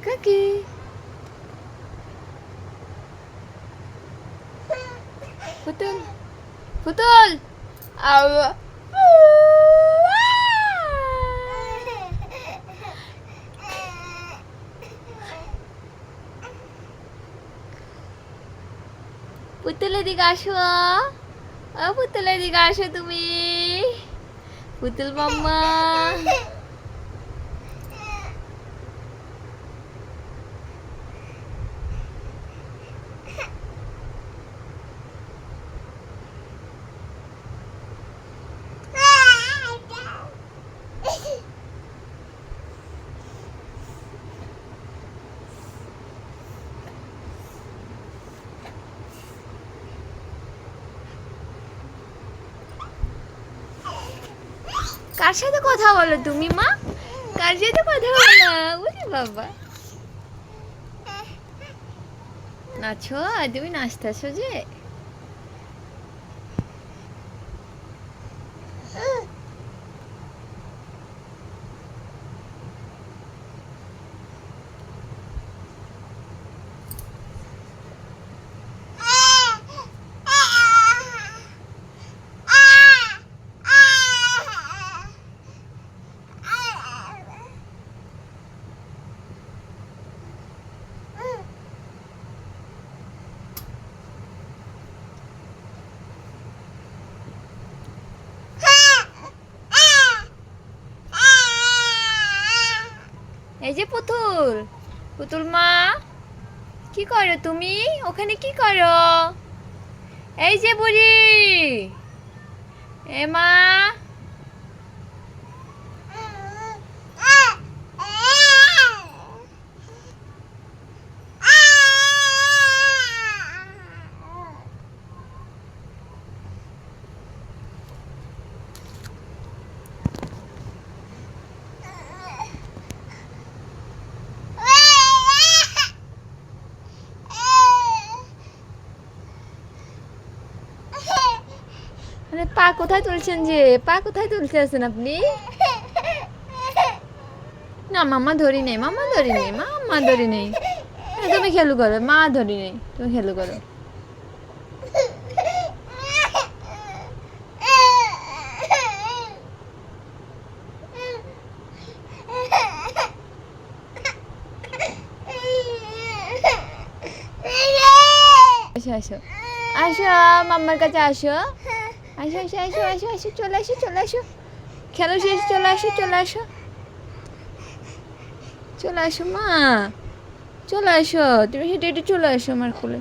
কাকি পুতুল পুতুল আউ পুতুল এদিকে আসো পুতুল এদিকে আসো তুমি পুতুল মাম্মা কার সাথে কথা বলো তুমি মা কার সাথে কথা বলো ওরে বাবা নাচো তুমি নাচতেছো যে এই যে পুতুল পুতুল মা কি করো তুমি ওখানে কি করো এই যে বুড়ি এ মা পা কোথায় তুলছেন যে পা কোথায় তুলতে আছেন আপনি না মামা ধরি নেই মামা ধরি নেই মামা ধরি নেই তুমি খেলু করো মা ধরি নেই তুমি খেলু করো আসো আসো আসো মাম্মার কাছে আসো আসো আসো আসো আসো আসো চলে আসো চলে আসো খেলো শেষ চলে আসো চলে আসো চলে আসো মা চলে আসো তুমি হেঁটে হেঁটে চলে আসো আমার কোলে